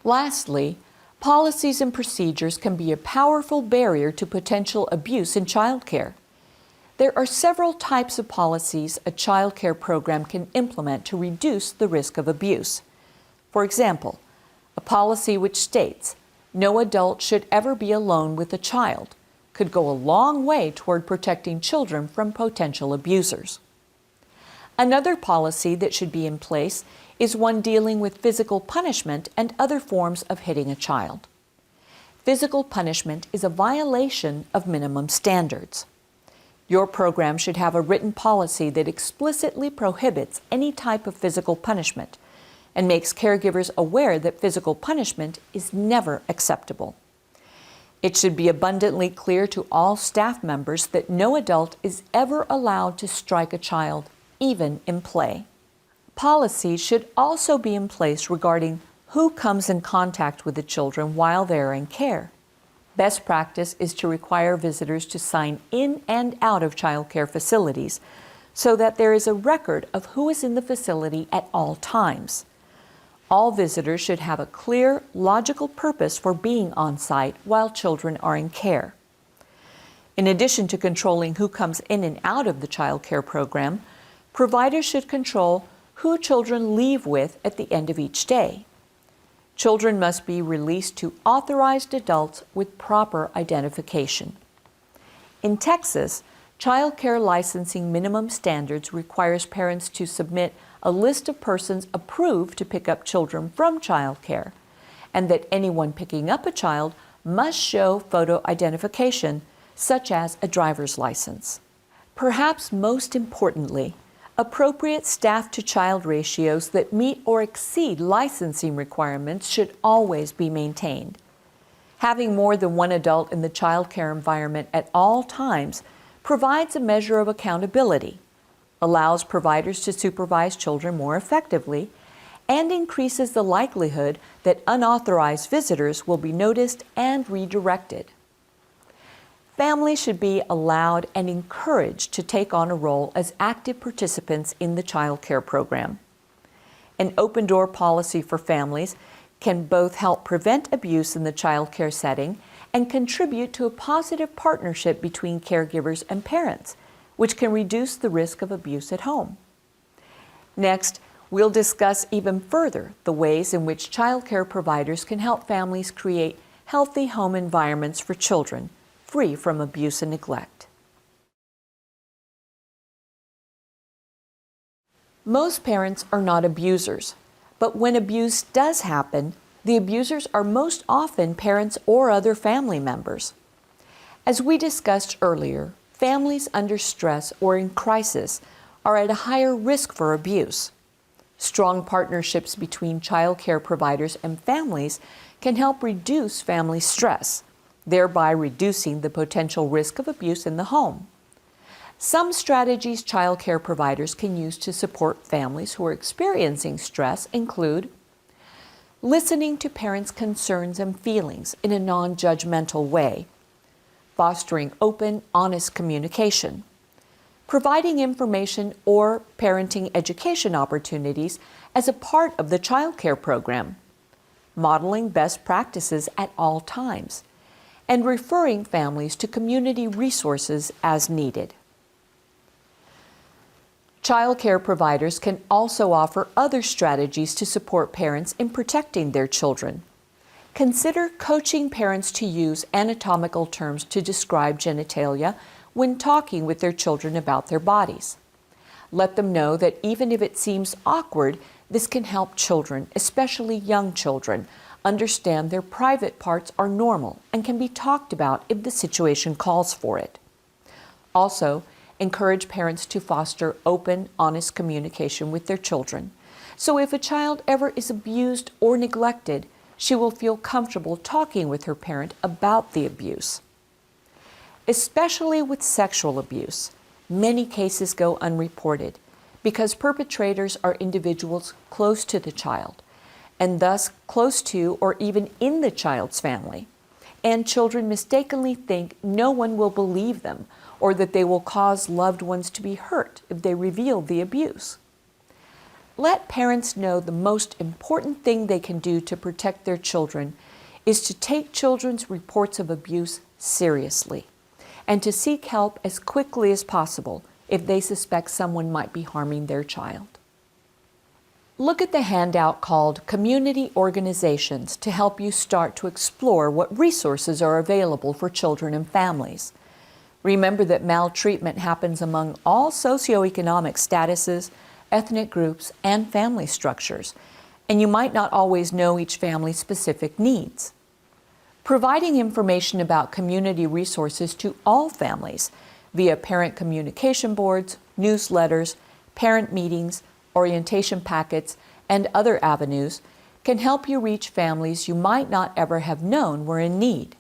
Lastly, policies and procedures can be a powerful barrier to potential abuse in childcare. There are several types of policies a childcare program can implement to reduce the risk of abuse. For example, a policy which states no adult should ever be alone with a child could go a long way toward protecting children from potential abusers. Another policy that should be in place is one dealing with physical punishment and other forms of hitting a child. Physical punishment is a violation of minimum standards. Your program should have a written policy that explicitly prohibits any type of physical punishment and makes caregivers aware that physical punishment is never acceptable. It should be abundantly clear to all staff members that no adult is ever allowed to strike a child, even in play. Policies should also be in place regarding who comes in contact with the children while they are in care. Best practice is to require visitors to sign in and out of child care facilities so that there is a record of who is in the facility at all times. All visitors should have a clear, logical purpose for being on site while children are in care. In addition to controlling who comes in and out of the child care program, providers should control who children leave with at the end of each day. Children must be released to authorized adults with proper identification. In Texas, child care licensing minimum standards requires parents to submit a list of persons approved to pick up children from child care, and that anyone picking up a child must show photo identification, such as a driver's license. Perhaps most importantly, appropriate staff-to-child ratios that meet or exceed licensing requirements should always be maintained. Having more than one adult in the child care environment at all times provides a measure of accountability, allows providers to supervise children more effectively, and increases the likelihood that unauthorized visitors will be noticed and redirected. Families should be allowed and encouraged to take on a role as active participants in the child care program. An open-door policy for families can both help prevent abuse in the child care setting and contribute to a positive partnership between caregivers and parents, which can reduce the risk of abuse at home. Next, we'll discuss even further the ways in which child care providers can help families create healthy home environments for children, free from abuse and neglect. Most parents are not abusers, but when abuse does happen, the abusers are most often parents or other family members. As we discussed earlier, families under stress or in crisis are at a higher risk for abuse. Strong partnerships between child care providers and families can help reduce family stress, thereby reducing the potential risk of abuse in the home. Some strategies child care providers can use to support families who are experiencing stress include listening to parents' concerns and feelings in a non-judgmental way, fostering open, honest communication, providing information or parenting education opportunities as a part of the child care program, modeling best practices at all times, and referring families to community resources as needed. Child care providers can also offer other strategies to support parents in protecting their children. Consider coaching parents to use anatomical terms to describe genitalia when talking with their children about their bodies. Let them know that even if it seems awkward, this can help children, especially young children, understand their private parts are normal and can be talked about if the situation calls for it. Also, encourage parents to foster open, honest communication with their children. So if a child ever is abused or neglected, she will feel comfortable talking with her parent about the abuse. Especially with sexual abuse, many cases go unreported because perpetrators are individuals close to the child, and thus close to or even in the child's family. And children mistakenly think no one will believe them or that they will cause loved ones to be hurt if they reveal the abuse. Let parents know the most important thing they can do to protect their children is to take children's reports of abuse seriously and to seek help as quickly as possible if they suspect someone might be harming their child. Look at the handout called Community Organizations to help you start to explore what resources are available for children and families. Remember that maltreatment happens among all socioeconomic statuses, ethnic groups, and family structures, and you might not always know each family's specific needs. Providing information about community resources to all families via parent communication boards, newsletters, parent meetings, orientation packets, and other avenues can help you reach families you might not ever have known were in need.